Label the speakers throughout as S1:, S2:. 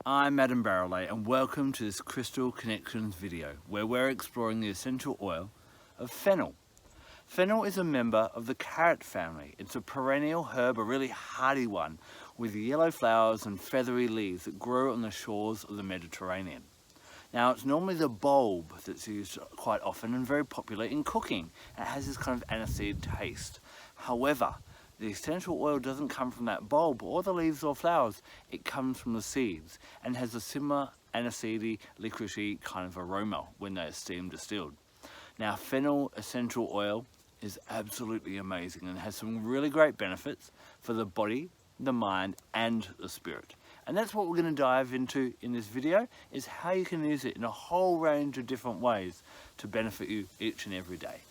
S1: I'm Adam Barralet and welcome to this Crystal Connections video where we're exploring the essential oil of fennel. Fennel is a member of the carrot family. It's a perennial herb, a really hardy one, with yellow flowers and feathery leaves that grow on the shores of the Mediterranean. Now, it's normally the bulb that's used quite often and very popular in cooking. It has this kind of aniseed taste. However, the essential oil doesn't come from that bulb or the leaves or flowers. It comes from the seeds and has a similar aniseedy, licoricey kind of aroma when they're steam distilled. Now, fennel essential oil is absolutely amazing and has some really great benefits for the body, the mind, and the spirit. And that's what we're going to dive into in this video, is how you can use it in a whole range of different ways to benefit you each and every day.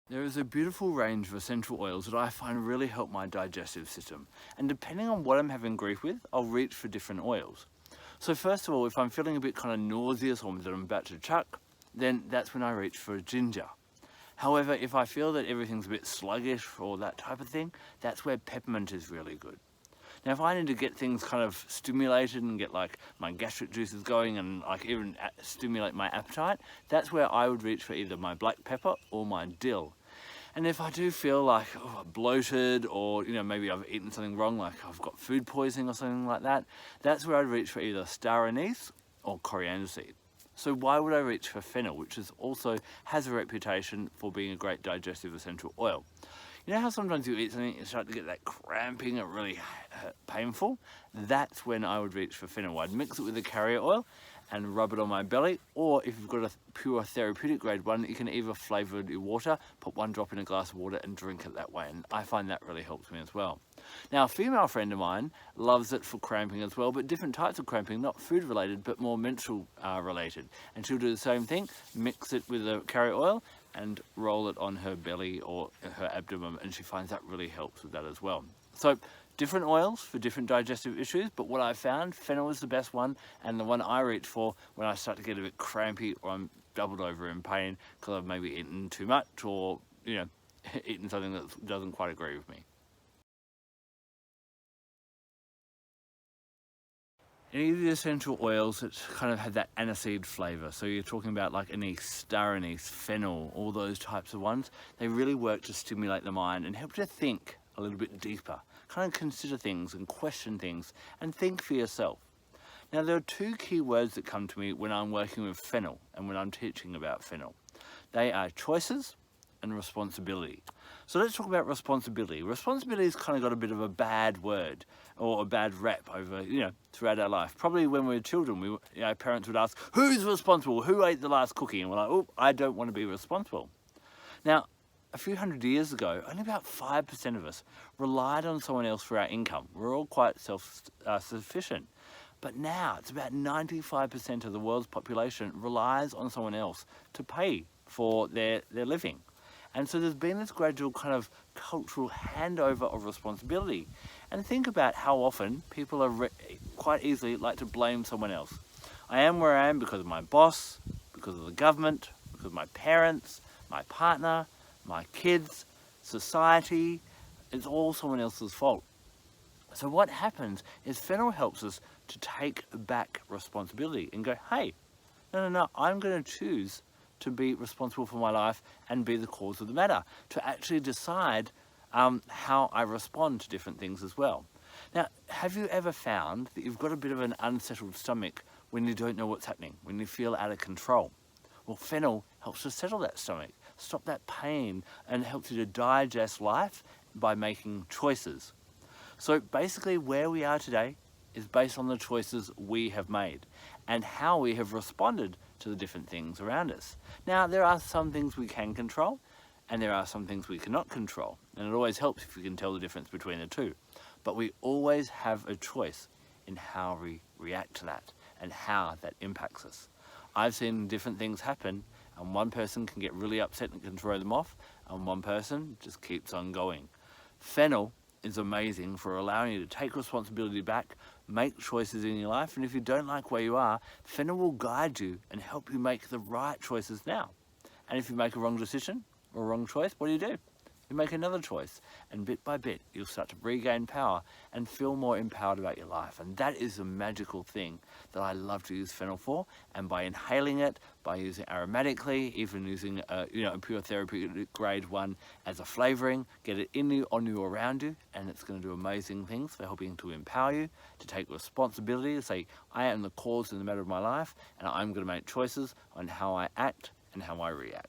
S1: There is a beautiful range of essential oils that I find really help my digestive system. And depending on what I'm having grief with, I'll reach for different oils. So first of all, if I'm feeling a bit kind of nauseous or that I'm about to chuck, then that's when I reach for ginger. However, if I feel that everything's a bit sluggish or that type of thing, that's where peppermint is really good. Now, if I need to get things kind of stimulated and get like my gastric juices going and like even stimulate my appetite, that's where I would reach for either my black pepper or my dill. And if I do feel like bloated or, maybe I've eaten something wrong, like I've got food poisoning or something like that, that's where I'd reach for either star anise or coriander seed. So why would I reach for fennel, which also has a reputation for being a great digestive essential oil? You know how sometimes you eat something and you start to get that cramping and really painful? That's when I would reach for fennel. I'd mix it with the carrier oil and rub it on my belly, or if you've got a pure therapeutic grade one, you can either flavour your water, put one drop in a glass of water and drink it that way, and I find that really helps me as well. Now, a female friend of mine loves it for cramping as well, but different types of cramping, not food related, but more menstrual related. And she'll do the same thing, mix it with the carrier oil and roll it on her belly or her abdomen, and she finds that really helps with that as well. So different oils for different digestive issues, but what I found, fennel is the best one and the one I reach for when I start to get a bit crampy or I'm doubled over in pain because I've maybe eaten too much or, eaten something that doesn't quite agree with me. Any of the essential oils that kind of have that aniseed flavour, so you're talking about like anise, star anise, fennel, all those types of ones, they really work to stimulate the mind and help you to think a little bit deeper, kind of consider things and question things and think for yourself. Now, there are two key words that come to me when I'm working with fennel and when I'm teaching about fennel. They are choices and responsibility. So let's talk about responsibility. Responsibility has kind of got a bit of a bad word or a bad rep over, throughout our life. Probably when we were children, our parents would ask, who's responsible? Who ate the last cookie? And we're like, oh, I don't want to be responsible. Now, a few hundred years ago, only about 5% of us relied on someone else for our income. We're all quite self-sufficient. But now it's about 95% of the world's population relies on someone else to pay for their living. And so there's been this gradual kind of cultural handover of responsibility. And think about how often people are quite easily like to blame someone else. I am where I am because of my boss, because of the government, because of my parents, my partner, my kids, society. It's all someone else's fault. So what happens is fennel helps us to take back responsibility and go, hey, no, I'm going to choose to be responsible for my life and be the cause of the matter, to actually decide how I respond to different things as well. Now, have you ever found that you've got a bit of an unsettled stomach when you don't know what's happening, when you feel out of control? Well, fennel helps to settle that stomach, stop that pain, and helps you to digest life by making choices. So basically where we are today is based on the choices we have made and how we have responded to the different things around us. Now, there are some things we can control and there are some things we cannot control. And it always helps if we can tell the difference between the two. But we always have a choice in how we react to that and how that impacts us. I've seen different things happen, and one person can get really upset and can throw them off, and one person just keeps on going. Fennel is amazing for allowing you to take responsibility back, make choices in your life, and if you don't like where you are, fennel will guide you and help you make the right choices now. And if you make a wrong decision or a wrong choice, what do? You make another choice, and bit by bit, you'll start to regain power and feel more empowered about your life. And that is a magical thing that I love to use fennel for. And by inhaling it, by using aromatically, even using a pure therapeutic grade one as a flavoring, get it in you, on you, around you, and it's going to do amazing things for helping to empower you, to take responsibility, to say, I am the cause in the matter of my life, and I'm going to make choices on how I act and how I react.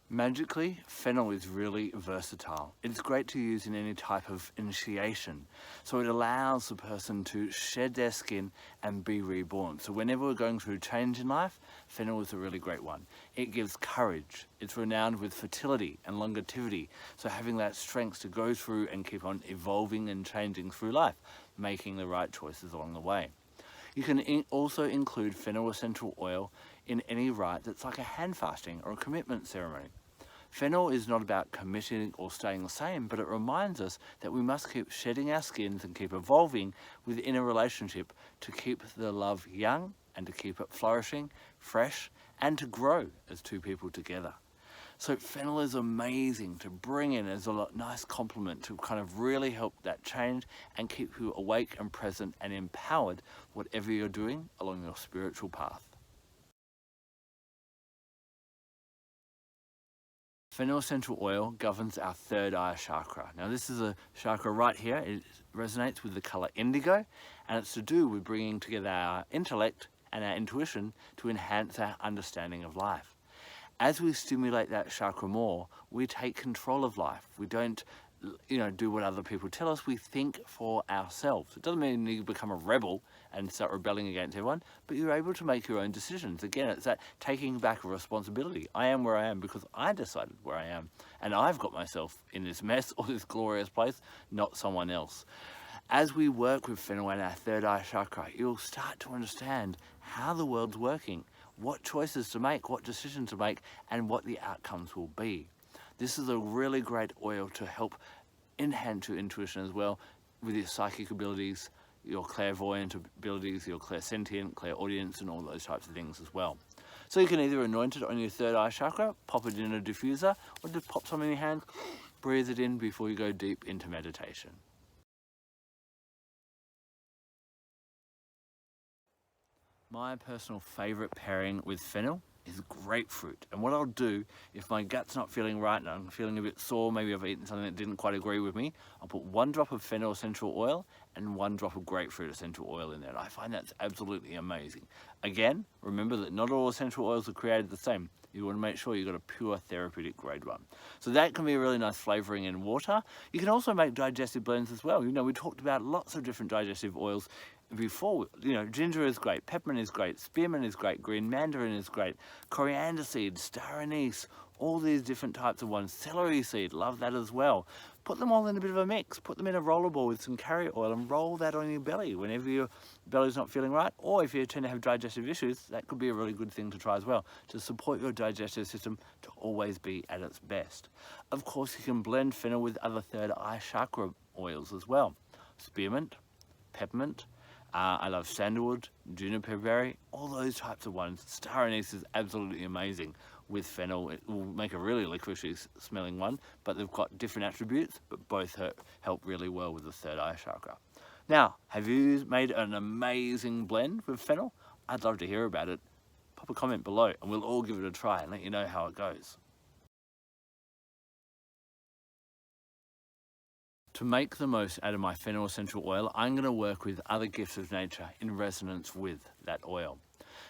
S1: Magically, fennel is really versatile. It's great to use in any type of initiation. So it allows the person to shed their skin and be reborn. So whenever we're going through change in life, fennel is a really great one. It gives courage. It's renowned with fertility and longevity. So having that strength to go through and keep on evolving and changing through life, making the right choices along the way. You can also include fennel essential oil in any rite that's like a hand fasting or a commitment ceremony. Fennel is not about committing or staying the same, but it reminds us that we must keep shedding our skins and keep evolving within a relationship to keep the love young and to keep it flourishing, fresh, and to grow as two people together. So fennel is amazing to bring in as a nice complement to kind of really help that change and keep you awake and present and empowered whatever you're doing along your spiritual path. Fennel essential oil governs our third eye chakra. Now this is a chakra right here. It resonates with the color indigo, and it's to do with bringing together our intellect and our intuition to enhance our understanding of life. As we stimulate that chakra more, we take control of life. We don't, do what other people tell us. We think for ourselves. It doesn't mean you become a rebel and start rebelling against everyone, but you're able to make your own decisions. Again, it's that taking back a responsibility. I am where I am because I decided where I am, and I've got myself in this mess or this glorious place, not someone else. As we work with fennel and our third eye chakra, you'll start to understand how the world's working, what choices to make, what decisions to make, and what the outcomes will be. This is a really great oil to help enhance your intuition as well with your psychic abilities, your clairvoyant abilities, your clairsentient, clairaudience, and all those types of things as well. So you can either anoint it on your third eye chakra, pop it in a diffuser, or just pop some in your hand, breathe it in before you go deep into meditation. My personal favourite pairing with fennel is grapefruit. And what I'll do, if my gut's not feeling right and I'm feeling a bit sore, maybe I've eaten something that didn't quite agree with me, I'll put 1 drop of fennel essential oil and 1 drop of grapefruit essential oil in there. And I find that's absolutely amazing. Again, remember that not all essential oils are created the same. You want to make sure you've got a pure therapeutic grade one. So that can be a really nice flavouring in water. You can also make digestive blends as well. We talked about lots of different digestive oils before. Ginger is great, peppermint is great, spearmint is great, green mandarin is great, coriander seed, star anise, all these different types of ones. Celery seed, love that as well. Put them all in a bit of a mix. Put them in a rollerball with some carrot oil and roll that on your belly whenever your belly's not feeling right, or if you tend to have digestive issues, that could be a really good thing to try as well, to support your digestive system to always be at its best. Of course, you can blend fennel with other third eye chakra oils as well. Spearmint, peppermint, I love sandalwood, juniper berry, all those types of ones. Star anise is absolutely amazing with fennel. It will make a really licorice smelling one, but they've got different attributes, but both help really well with the third eye chakra. Now, have you made an amazing blend with fennel? I'd love to hear about it. Pop a comment below and we'll all give it a try and let you know how it goes. To make the most out of my fennel essential oil, I'm going to work with other gifts of nature in resonance with that oil.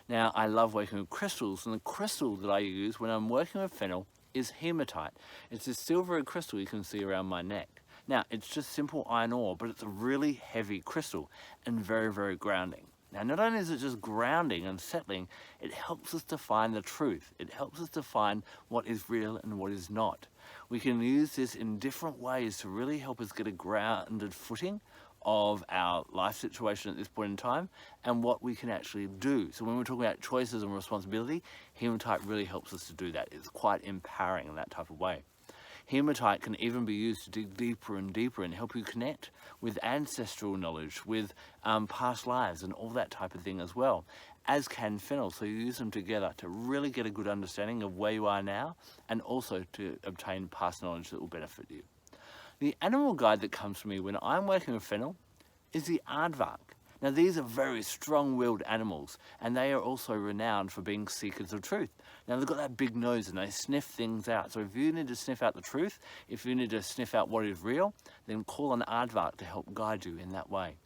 S1: Now, I love working with crystals, and the crystal that I use when I'm working with fennel is hematite. It's this silvery crystal you can see around my neck. Now, it's just simple iron ore, but it's a really heavy crystal and very, very grounding. Now, not only is it just grounding and settling, it helps us to find the truth. It helps us to find what is real and what is not. We can use this in different ways to really help us get a grounded footing of our life situation at this point in time and what we can actually do. So when we're talking about choices and responsibility, hematite really helps us to do that. It's quite empowering in that type of way. Hematite can even be used to dig deeper and deeper and help you connect with ancestral knowledge, with past lives and all that type of thing as well. as can fennel. So you use them together to really get a good understanding of where you are now, and also to obtain past knowledge that will benefit you. The animal guide that comes to me when I'm working with fennel is the aardvark. Now these are very strong-willed animals, and they are also renowned for being seekers of truth. Now they've got that big nose and they sniff things out. So if you need to sniff out the truth, if you need to sniff out what is real, then call an aardvark to help guide you in that way.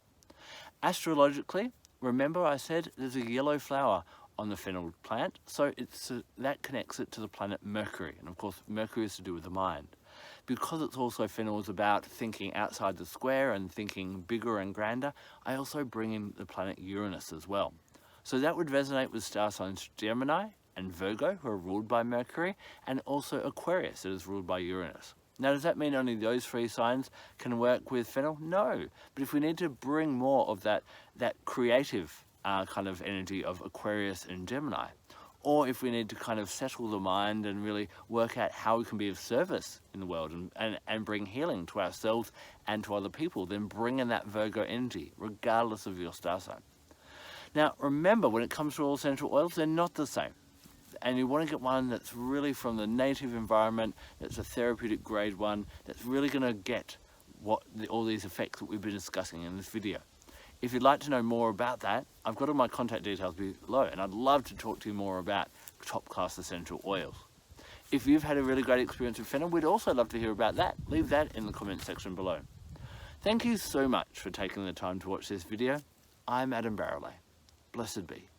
S1: Astrologically, remember I said there's a yellow flower on the fennel plant, so that connects it to the planet Mercury, and of course Mercury is to do with the mind. Because it's also fennel is about thinking outside the square and thinking bigger and grander, I also bring in the planet Uranus as well. So that would resonate with star signs Gemini and Virgo, who are ruled by Mercury, and also Aquarius, that is ruled by Uranus. Now, does that mean only those 3 signs can work with fennel? No, but if we need to bring more of that creative kind of energy of Aquarius and Gemini, or if we need to kind of settle the mind and really work out how we can be of service in the world and bring healing to ourselves and to other people, then bring in that Virgo energy, regardless of your star sign. Now, remember, when it comes to all essential oils, they're not the same. And you want to get one that's really from the native environment, that's a therapeutic grade one, that's really going to get all these effects that we've been discussing in this video. If you'd like to know more about that, I've got all my contact details below, and I'd love to talk to you more about top-class essential oils. If you've had a really great experience with fennel, we'd also love to hear about that. Leave that in the comment section below. Thank you so much for taking the time to watch this video. I'm Barralet. Blessed be.